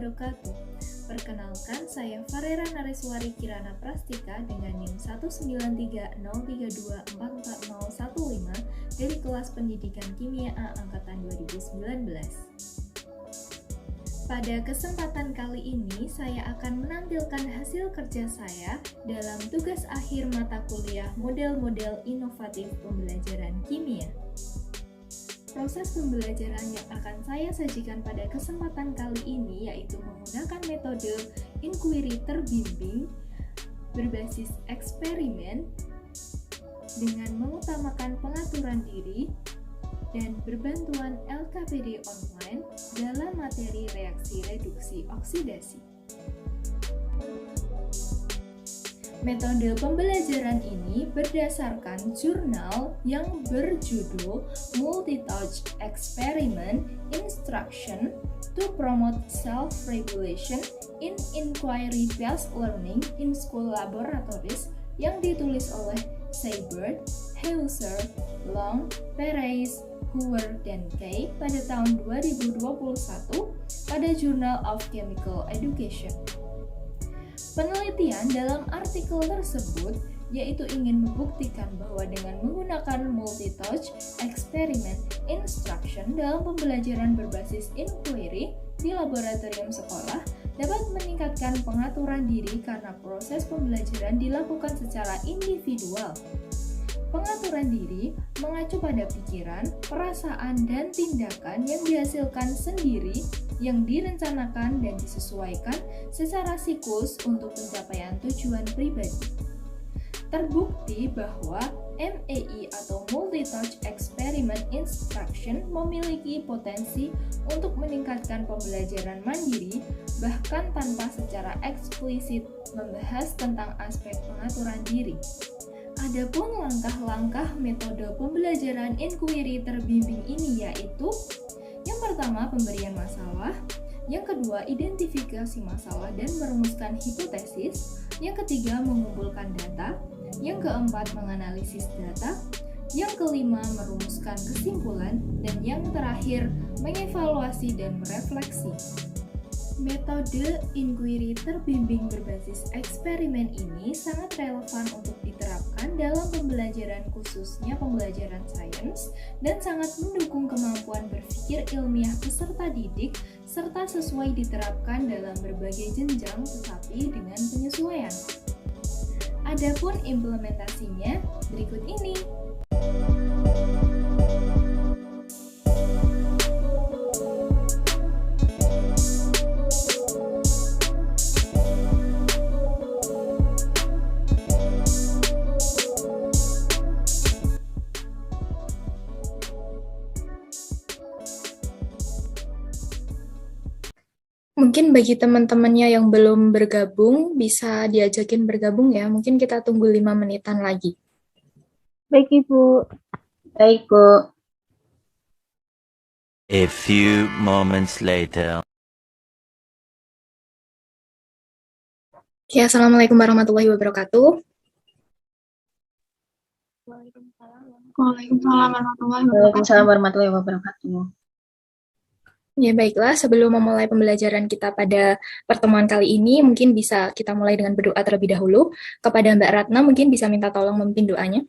wabarakatuh. Perkenalkan, saya Farera Nareswari Kirana Prastika dengan NIM 19303244015 dari kelas Pendidikan Kimia A Angkatan 2019. Pada kesempatan kali ini, saya akan menampilkan hasil kerja saya dalam tugas akhir mata kuliah model-model inovatif pembelajaran kimia. Proses pembelajaran yang akan saya sajikan pada kesempatan kali ini yaitu menggunakan metode inquiry terbimbing berbasis eksperimen dengan mengutamakan pengaturan diri dan berbantuan LKPD online dalam materi reaksi reduksi oksidasi. Metode pembelajaran ini berdasarkan jurnal yang berjudul Multi-Touch Experiment Instruction to Promote Self-Regulation in Inquiry-Based Learning in School Laboratories yang ditulis oleh Seibert, Heuser, Long, Perez, Hoover, dan Kay pada tahun 2021 pada Journal of Chemical Education. Penelitian dalam artikel tersebut yaitu ingin membuktikan bahwa dengan menggunakan multi-touch experiment instruction dalam pembelajaran berbasis inquiry di laboratorium sekolah dapat meningkatkan pengaturan diri karena proses pembelajaran dilakukan secara individual. Pengaturan diri mengacu pada pikiran, perasaan, dan tindakan yang dihasilkan sendiri yang direncanakan dan disesuaikan secara siklus untuk pencapaian tujuan pribadi. Terbukti bahwa MEI atau Multi-Touch Experiment Instruction memiliki potensi untuk meningkatkan pembelajaran mandiri bahkan tanpa secara eksplisit membahas tentang aspek pengaturan diri. Adapun langkah-langkah metode pembelajaran inquiry terbimbing ini yaitu yang pertama, pemberian masalah. Yang kedua, identifikasi masalah dan merumuskan hipotesis. Yang ketiga, mengumpulkan data. Yang keempat, menganalisis data. Yang kelima, merumuskan kesimpulan. Dan yang terakhir, mengevaluasi dan merefleksi. Metode inquiry terbimbing berbasis eksperimen ini sangat relevan untuk diterapkan dalam pembelajaran khususnya pembelajaran sains dan sangat mendukung kemampuan berpikir ilmiah peserta didik serta sesuai diterapkan dalam berbagai jenjang tetapi dengan penyesuaian. Adapun implementasinya berikut ini. Mungkin bagi teman-temannya yang belum bergabung, bisa diajakin bergabung ya. Mungkin kita tunggu 5 menitan lagi. Baik, Ibu. Baik, Bu. A few moments later. Ya, Assalamualaikum warahmatullahi wabarakatuh. Waalaikumsalam warahmatullahi wabarakatuh. Ya, baiklah. Sebelum memulai pembelajaran kita pada pertemuan kali ini, mungkin bisa kita mulai dengan berdoa terlebih dahulu. Kepada Mbak Ratna, mungkin bisa minta tolong memimpin doanya.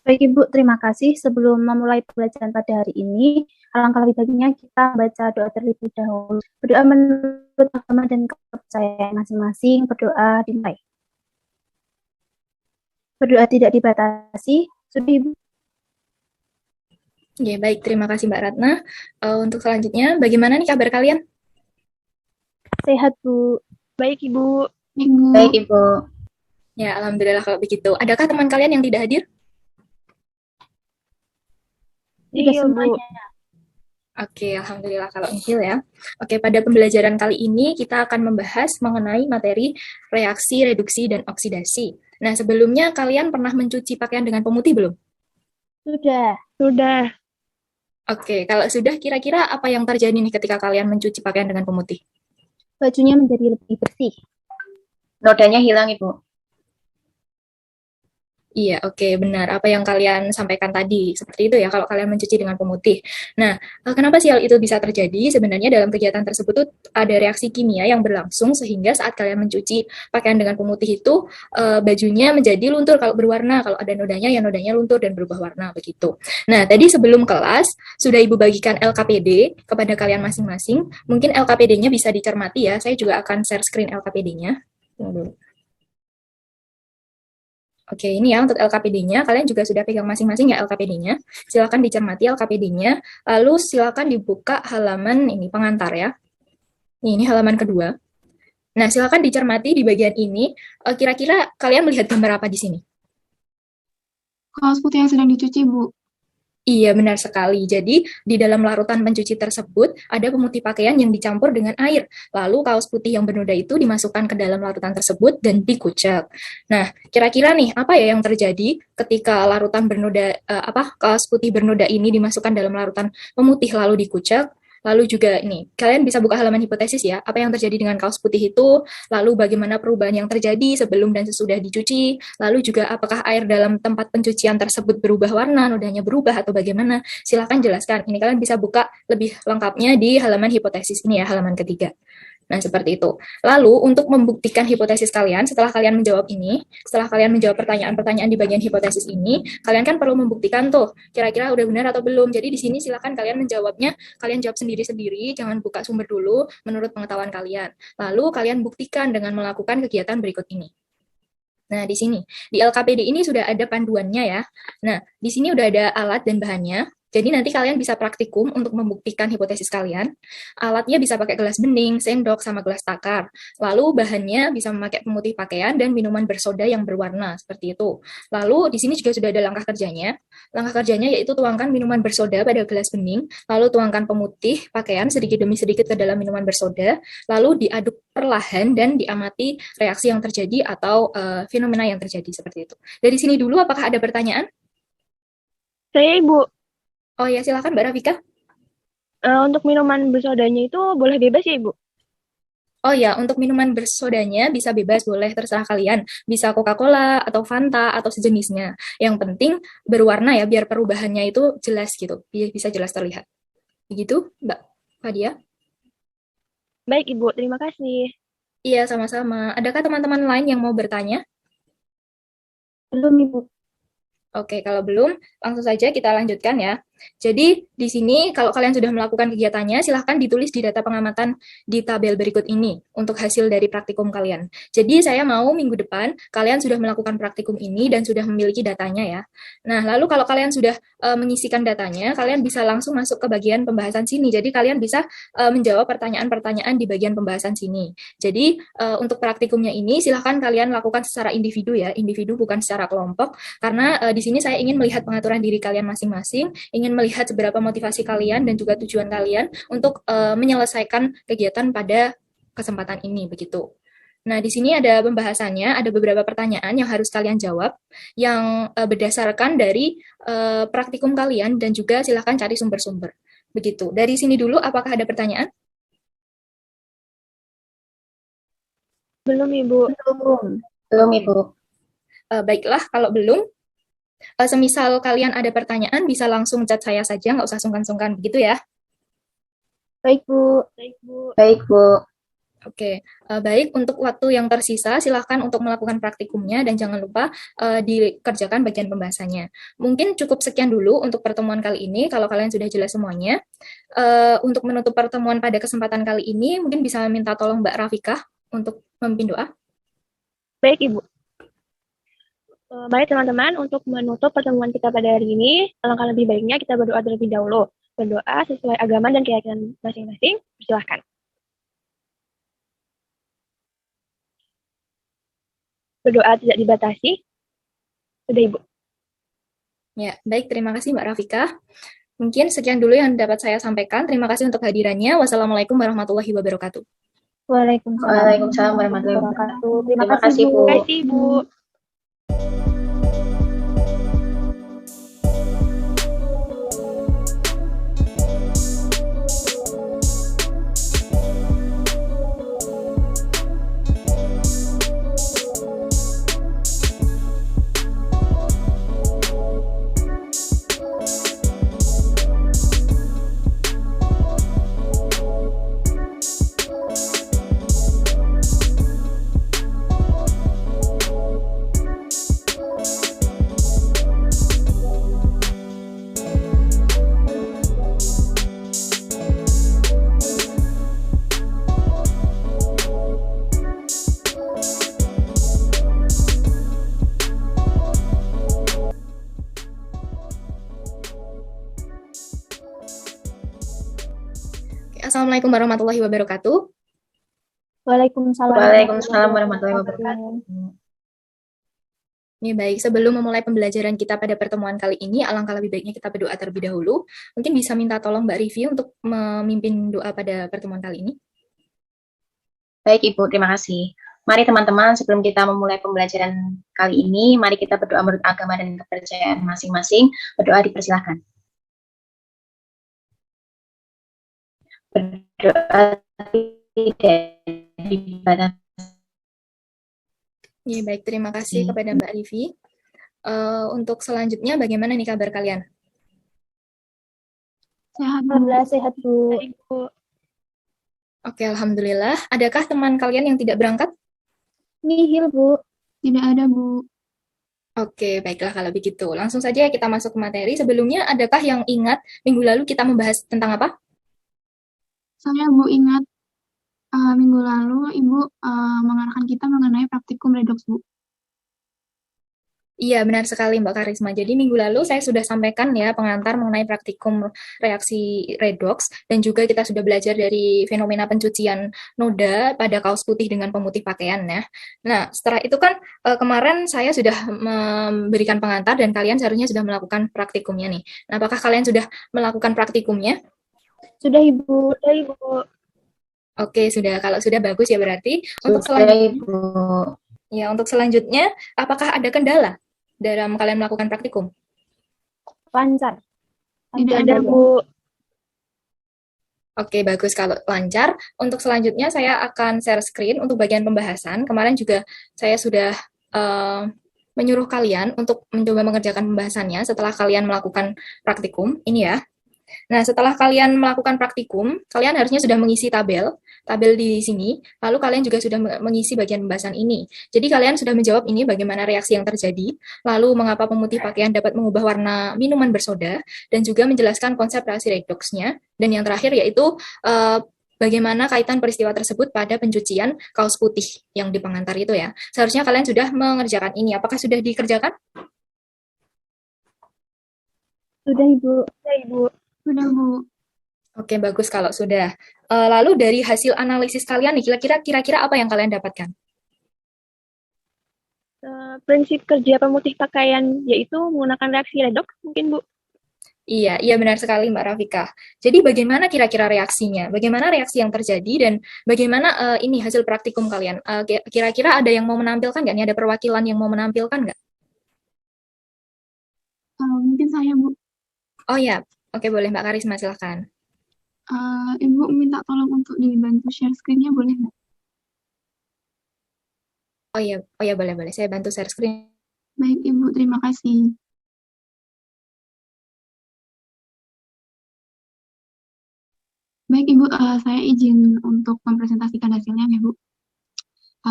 Baik, Ibu. Terima kasih. Sebelum memulai pembelajaran pada hari ini, alangkah lebih baiknya kita baca doa terlebih dahulu. Berdoa menurut agama dan kepercayaan masing-masing. Berdoa dimulai. Berdoa tidak dibatasi. Sudah, Ibu. Ya, baik. Terima kasih Mbak Ratna. Untuk selanjutnya, bagaimana nih kabar kalian? Sehat, Bu. Baik, Ibu. Baik, Ibu. Ya, alhamdulillah kalau begitu. Adakah teman kalian yang tidak hadir? Tidak Iya, Bu. semuanya. Oke, alhamdulillah kalau nihil ya. Oke, pada pembelajaran kali ini kita akan membahas mengenai materi reaksi, reduksi, dan oksidasi. Nah, sebelumnya kalian pernah mencuci pakaian dengan pemutih belum? Sudah. Oke, kalau sudah, kira-kira apa yang terjadi nih ketika kalian mencuci pakaian dengan pemutih? Bajunya menjadi lebih bersih. Nodanya hilang, Ibu. Iya, oke, benar. Apa yang kalian sampaikan tadi, seperti itu ya, kalau kalian mencuci dengan pemutih. Nah, kenapa sih hal itu bisa terjadi? Sebenarnya dalam kegiatan tersebut tuh ada reaksi kimia yang berlangsung, sehingga saat kalian mencuci pakaian dengan pemutih itu, bajunya menjadi luntur kalau berwarna. Kalau ada nodanya, ya nodanya luntur dan berubah warna, begitu. Nah, tadi sebelum kelas, sudah Ibu bagikan LKPD kepada kalian masing-masing. Mungkin LKPD-nya bisa dicermati ya, saya juga akan share screen LKPD-nya. Tunggu dulu. Oke, ini ya untuk LKPD-nya. Kalian juga sudah pegang masing-masing ya LKPD-nya. Silakan dicermati LKPD-nya. Lalu silakan dibuka halaman ini pengantar ya. Ini halaman kedua. Nah, silakan dicermati di bagian ini. Kira-kira kalian melihat gambar apa di sini? Kaos putih yang sedang dicuci, Bu. Iya, benar sekali. Jadi, di dalam larutan pencuci tersebut, ada pemutih pakaian yang dicampur dengan air. Lalu, kaos putih yang bernoda itu dimasukkan ke dalam larutan tersebut dan dikucek. Nah, kira-kira nih, apa ya yang terjadi ketika larutan bernoda, kaos putih bernoda ini dimasukkan dalam larutan pemutih lalu dikucek? Lalu juga ini, kalian bisa buka halaman hipotesis ya, apa yang terjadi dengan kaos putih itu, lalu bagaimana perubahan yang terjadi sebelum dan sesudah dicuci, lalu juga apakah air dalam tempat pencucian tersebut berubah warna, nodanya berubah atau bagaimana, silakan jelaskan. Ini kalian bisa buka lebih lengkapnya di halaman hipotesis ini ya, halaman ketiga. Nah, seperti itu. Lalu, untuk membuktikan hipotesis kalian, setelah kalian menjawab ini, setelah kalian menjawab pertanyaan-pertanyaan di bagian hipotesis ini, kalian kan perlu membuktikan tuh, kira-kira udah benar atau belum. Jadi, di sini silakan kalian menjawabnya, kalian jawab sendiri-sendiri, jangan buka sumber dulu, menurut pengetahuan kalian. Lalu, kalian buktikan dengan melakukan kegiatan berikut ini. Nah, di sini, di LKPD ini sudah ada panduannya ya. Nah, di sini udah ada alat dan bahannya. Jadi nanti kalian bisa praktikum untuk membuktikan hipotesis kalian. Alatnya bisa pakai gelas bening, sendok, sama gelas takar. Lalu bahannya bisa memakai pemutih pakaian dan minuman bersoda yang berwarna, seperti itu. Lalu di sini juga sudah ada langkah kerjanya. Langkah kerjanya yaitu tuangkan minuman bersoda pada gelas bening, lalu tuangkan pemutih pakaian sedikit demi sedikit ke dalam minuman bersoda, lalu diaduk perlahan dan diamati reaksi yang terjadi atau fenomena yang terjadi, seperti itu. Dari sini dulu, apakah ada pertanyaan? Saya, Ibu. Oh ya, silakan Mbak Rafika. Untuk minuman bersodanya itu boleh bebas ya, Ibu? Oh ya, untuk minuman bersodanya bisa bebas, boleh terserah kalian. Bisa Coca-Cola atau Fanta atau sejenisnya. Yang penting berwarna ya, biar perubahannya itu jelas gitu, bisa jelas terlihat. Begitu, Mbak Fadia? Baik, Ibu. Terima kasih. Iya, sama-sama. Adakah teman-teman lain yang mau bertanya? Belum, Ibu. Oke, kalau belum, langsung saja kita lanjutkan ya. Jadi, di sini kalau kalian sudah melakukan kegiatannya, silahkan ditulis di data pengamatan di tabel berikut ini untuk hasil dari praktikum kalian. Jadi, saya mau minggu depan kalian sudah melakukan praktikum ini dan sudah memiliki datanya ya. Nah, lalu kalau kalian sudah mengisikan datanya, kalian bisa langsung masuk ke bagian pembahasan sini. Jadi, kalian bisa menjawab pertanyaan-pertanyaan di bagian pembahasan sini. Jadi, untuk praktikumnya ini, silahkan kalian lakukan secara individu ya, individu bukan secara kelompok, karena di sini saya ingin melihat pengaturan diri kalian masing-masing, ingin melihat seberapa motivasi kalian dan juga tujuan kalian untuk menyelesaikan kegiatan pada kesempatan ini, begitu. Nah, di sini ada pembahasannya, ada beberapa pertanyaan yang harus kalian jawab, yang berdasarkan dari praktikum kalian, dan juga silahkan cari sumber-sumber. Begitu. Dari sini dulu, apakah ada pertanyaan? Belum, Ibu. Belum, Ibu. Baiklah, kalau belum, semisal kalian ada pertanyaan, bisa langsung chat saya saja, nggak usah sungkan-sungkan, begitu ya? Baik, Bu. Baik, Bu. Oke, baik. Untuk waktu yang tersisa, silahkan untuk melakukan praktikumnya, dan jangan lupa dikerjakan bagian pembahasannya. Mungkin cukup sekian dulu untuk pertemuan kali ini, kalau kalian sudah jelas semuanya. Untuk menutup pertemuan pada kesempatan kali ini, mungkin bisa minta tolong Mbak Rafika untuk memimpin doa. Baik, Ibu. Baik, teman-teman, untuk menutup pertemuan kita pada hari ini, alangkah lebih baiknya kita berdoa terlebih dahulu. Berdoa sesuai agama dan keyakinan masing-masing. Silahkan. Berdoa tidak dibatasi. Sudah, Ibu. Ya, baik. Terima kasih Mbak Rafika. Mungkin sekian dulu yang dapat saya sampaikan. Terima kasih untuk hadirannya. Wassalamualaikum warahmatullahi wabarakatuh. Waalaikumsalam warahmatullahi wabarakatuh. Terima kasih, Bu. Terima kasih, Bu. Assalamualaikum warahmatullahi wabarakatuh. Waalaikumsalam. Waalaikumsalam warahmatullahi wabarakatuh. Ini baik, sebelum memulai pembelajaran kita pada pertemuan kali ini, alangkah lebih baiknya kita berdoa terlebih dahulu. Mungkin bisa minta tolong Mbak Rivi untuk memimpin doa pada pertemuan kali ini. Baik Ibu, terima kasih. Mari teman-teman, sebelum kita memulai pembelajaran kali ini, mari kita berdoa menurut agama dan kepercayaan masing-masing. Berdoa dipersilahkan. Berdoa tidak dibatasi. Ya, baik, terima kasih kepada Mbak Rivi. Untuk selanjutnya, bagaimana nih kabar kalian? Sehat, Alhamdulillah, sehat, Bu. Baik, Bu. Oke, alhamdulillah. Adakah teman kalian yang tidak berangkat? Nihil, Bu. Tidak ada, Bu. Oke, baiklah kalau begitu. Langsung saja kita masuk ke materi. Sebelumnya, adakah yang ingat minggu lalu kita membahas tentang apa? Saya Bu ingat minggu lalu Ibu mengarahkan kita mengenai praktikum redox, Bu. Iya, benar sekali Mbak Karisma. Jadi minggu lalu saya sudah sampaikan ya pengantar mengenai praktikum reaksi redox dan juga kita sudah belajar dari fenomena pencucian noda pada kaos putih dengan pemutih pakaian ya. Nah, setelah itu kan kemarin saya sudah memberikan pengantar dan kalian seharusnya sudah melakukan praktikumnya nih. Nah, apakah kalian sudah melakukan praktikumnya? Sudah, Ibu. Sudah, Ibu. Oke, sudah. Kalau sudah bagus ya berarti. Untuk Sudah selanjutnya, Ibu. ya untuk selanjutnya, apakah ada kendala dalam kalian melakukan praktikum? Lancar. Tidak Ada, Bu. Oke, bagus kalau lancar. Untuk selanjutnya saya akan share screen untuk bagian pembahasan. Kemarin juga saya sudah menyuruh kalian untuk mencoba mengerjakan pembahasannya setelah kalian melakukan praktikum. Ini ya. Nah, setelah kalian melakukan praktikum, kalian harusnya sudah mengisi tabel di sini, lalu kalian juga sudah mengisi bagian pembahasan ini. Jadi kalian sudah menjawab ini bagaimana reaksi yang terjadi, lalu mengapa pemutih pakaian dapat mengubah warna minuman bersoda, dan juga menjelaskan konsep reaksi redoxnya, dan yang terakhir yaitu bagaimana kaitan peristiwa tersebut pada pencucian kaos putih yang di pengantar itu ya. Seharusnya kalian sudah mengerjakan ini. Apakah sudah dikerjakan? Sudah, Ibu. Sudah, Ibu. Sudah, Bu. Oke, bagus kalau sudah. Lalu dari hasil analisis kalian nih, kira-kira apa yang kalian dapatkan? Prinsip kerja pemutih pakaian yaitu menggunakan reaksi redox, mungkin, Bu. Iya benar sekali Mbak Rafika. Jadi bagaimana kira-kira reaksinya? Bagaimana reaksi yang terjadi dan bagaimana ini hasil praktikum kalian? Kira-kira ada yang mau menampilkan nggak? Nih ada perwakilan yang mau menampilkan nggak? Mungkin saya, Bu. Oh ya, oke boleh Mbak Karisma silahkan. Ibu minta tolong untuk dibantu share screen-nya, boleh nggak? Oh iya boleh. Saya bantu share screen. Baik, Ibu, terima kasih. Baik, Ibu, saya izin untuk mempresentasikan hasilnya ya, Bu.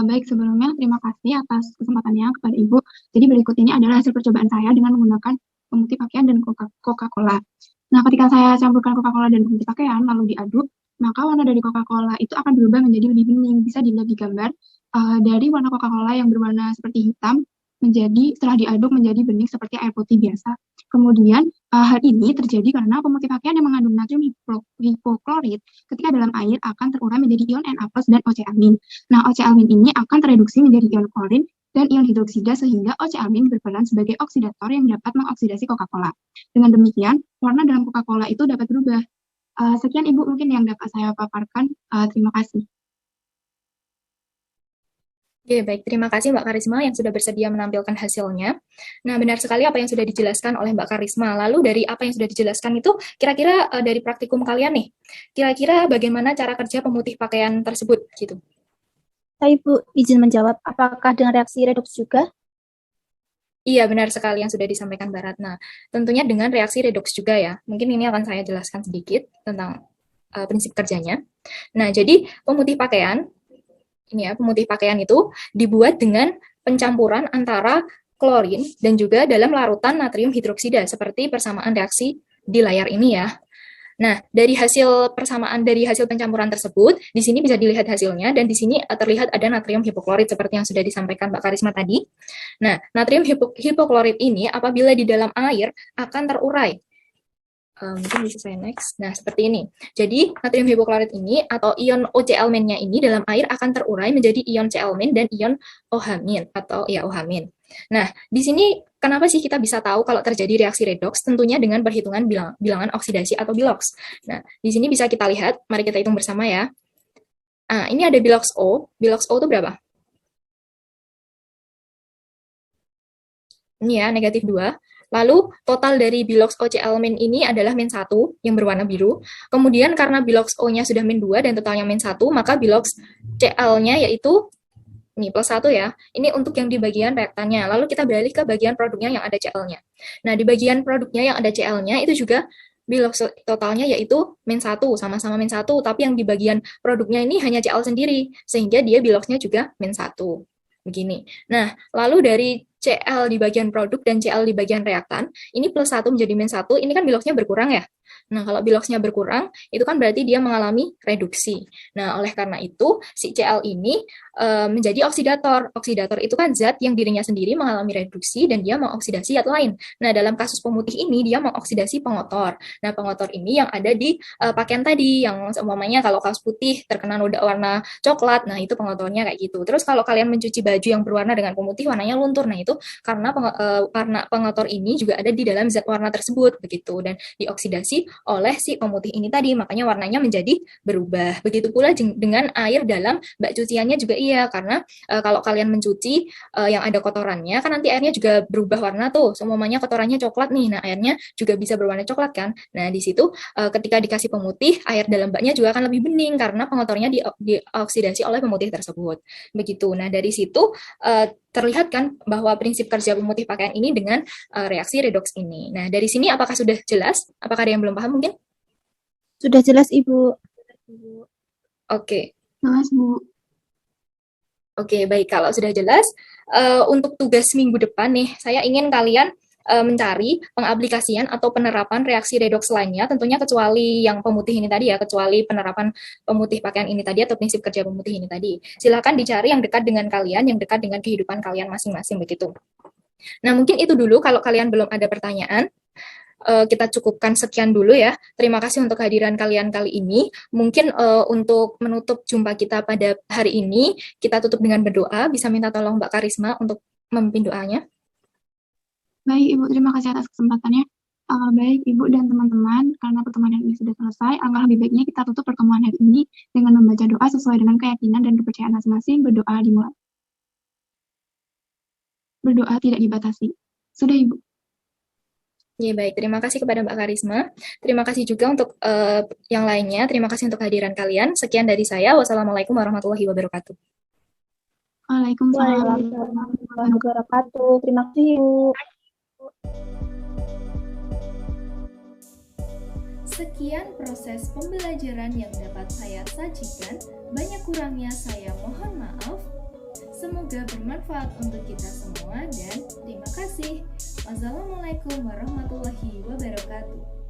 Baik, sebelumnya terima kasih atas kesempatannya kepada Ibu. Jadi berikut ini adalah hasil percobaan saya dengan menggunakan pemutih pakaian dan Coca-Cola. Nah, ketika saya campurkan Coca-Cola dan pemutih pakaian lalu diaduk, maka warna dari Coca-Cola itu akan berubah menjadi lebih bening. Bisa dilihat di gambar, dari warna Coca-Cola yang berwarna seperti hitam menjadi setelah diaduk menjadi bening seperti air putih biasa. Kemudian hal ini terjadi karena pemutih pakaian yang mengandung natrium hipoklorit ketika dalam air akan terurai menjadi ion Na+ dan oceamin. Nah, oceamin ini akan tereduksi menjadi ion klorin dan ion hidroksida sehingga oceamin berperan sebagai oksidator yang dapat mengoksidasi Coca-Cola. Dengan demikian, warna dalam Coca-Cola itu dapat berubah. Sekian Ibu mungkin yang dapat saya paparkan. Terima kasih. Oke, baik. Terima kasih Mbak Karisma yang sudah bersedia menampilkan hasilnya. Nah, benar sekali apa yang sudah dijelaskan oleh Mbak Karisma. Lalu dari apa yang sudah dijelaskan itu, kira-kira dari praktikum kalian nih, kira-kira bagaimana cara kerja pemutih pakaian tersebut gitu? Saya Ibu izin menjawab, apakah dengan reaksi redox juga? Iya, benar sekali yang sudah disampaikan Mbak Ratna. Tentunya dengan reaksi redox juga ya. Mungkin ini akan saya jelaskan sedikit tentang prinsip kerjanya. Nah, jadi pemutih pakaian, ini ya, pemutih pakaian itu dibuat dengan pencampuran antara klorin dan juga dalam larutan natrium hidroksida, seperti persamaan reaksi di layar ini ya. Nah, dari hasil persamaan dari hasil pencampuran tersebut, di sini bisa dilihat hasilnya, dan di sini terlihat ada natrium hipoklorit seperti yang sudah disampaikan Mbak Karisma tadi. Nah, natrium hipoklorit ini apabila di dalam air akan terurai Mungkin bisa saya next. Nah, seperti ini. Jadi, natrium hipoklorit ini atau ion OCl-nya ini dalam air akan terurai menjadi ion Cl- dan ion OH- atau ya OH-. Nah, di sini kenapa sih kita bisa tahu kalau terjadi reaksi redoks? Tentunya dengan perhitungan bilangan oksidasi atau bilox. Nah, di sini bisa kita lihat, mari kita hitung bersama ya. Nah, ini ada bilox O. Bilox O itu berapa? Ini ya, negatif 2. Lalu total dari bilox OCl- ini adalah -1 yang berwarna biru. Kemudian karena bilox O-nya sudah -2 dan totalnya -1, maka bilox Cl-nya yaitu ini +1 ya. Ini untuk yang di bagian reaktannya. Lalu kita beralih ke bagian produknya yang ada Cl-nya. Nah, di bagian produknya yang ada Cl-nya itu juga bilox totalnya yaitu -1, sama-sama -1, tapi yang di bagian produknya ini hanya Cl sendiri, sehingga dia biloxnya juga -1. Begini. Nah, lalu dari Cl di bagian produk dan Cl di bagian reaktan, ini +1 menjadi -1, ini kan biloxnya berkurang ya. Nah, kalau biloxnya berkurang, itu kan berarti dia mengalami reduksi. Nah, oleh karena itu, si Cl ini menjadi oksidator. Oksidator itu kan zat yang dirinya sendiri mengalami reduksi dan dia mengoksidasi zat lain. Nah, dalam kasus pemutih ini, dia mengoksidasi pengotor. Nah, pengotor ini yang ada di pakaian tadi, yang seumpamanya kalau kaos putih terkena noda warna coklat, nah itu pengotornya kayak gitu. Terus kalau kalian mencuci baju yang berwarna dengan pemutih, warnanya luntur. Nah, itu karena warna pengotor ini juga ada di dalam zat warna tersebut, begitu. Dan dioksidasi oleh si pemutih ini tadi, makanya warnanya menjadi berubah. Begitu pula dengan air dalam bak cuciannya juga iya, karena kalau kalian mencuci yang ada kotorannya, kan nanti airnya juga berubah warna tuh, semuanya kotorannya coklat nih, nah airnya juga bisa berwarna coklat kan. Nah, di situ ketika dikasih pemutih, air dalam baknya juga akan lebih bening, karena pengotornya dioksidasi oleh pemutih tersebut. Begitu, nah dari situ terlihat kan bahwa prinsip kerja pemutih pakaian ini dengan reaksi redoks ini. Nah, dari sini apakah sudah jelas? Apakah ada yang belum paham mungkin? Sudah jelas, Ibu. Oke. Jelas, Bu. Oke, baik. Kalau sudah jelas, untuk tugas minggu depan nih, saya ingin kalian mencari pengaplikasian atau penerapan reaksi redoks lainnya, tentunya kecuali yang pemutih ini tadi ya, kecuali penerapan pemutih pakaian ini tadi atau prinsip kerja pemutih ini tadi. Silakan dicari yang dekat dengan kalian, yang dekat dengan kehidupan kalian masing-masing begitu. Nah, mungkin itu dulu kalau kalian belum ada pertanyaan. Kita cukupkan sekian dulu ya. Terima kasih untuk kehadiran kalian kali ini. Mungkin untuk menutup jumpa kita pada hari ini, kita tutup dengan berdoa. Bisa minta tolong Mbak Karisma untuk memimpin doanya. Baik, Ibu. Terima kasih atas kesempatannya. Baik, Ibu dan teman-teman, karena pertemuan ini sudah selesai, alangkah lebih baiknya kita tutup pertemuan hari ini dengan membaca doa sesuai dengan keyakinan dan kepercayaan masing-masing. Berdoa dimulai. Berdoa tidak dibatasi. Sudah, Ibu. Ya, baik. Terima kasih kepada Mbak Karisma. Terima kasih juga untuk yang lainnya. Terima kasih untuk kehadiran kalian. Sekian dari saya. Wassalamualaikum warahmatullahi wabarakatuh. Waalaikumsalam warahmatullahi wabarakatuh. Terima kasih, Ibu. Sekian proses pembelajaran yang dapat saya sajikan. Banyak kurangnya saya mohon maaf. Semoga bermanfaat untuk kita semua dan terima kasih. Wassalamualaikum warahmatullahi wabarakatuh.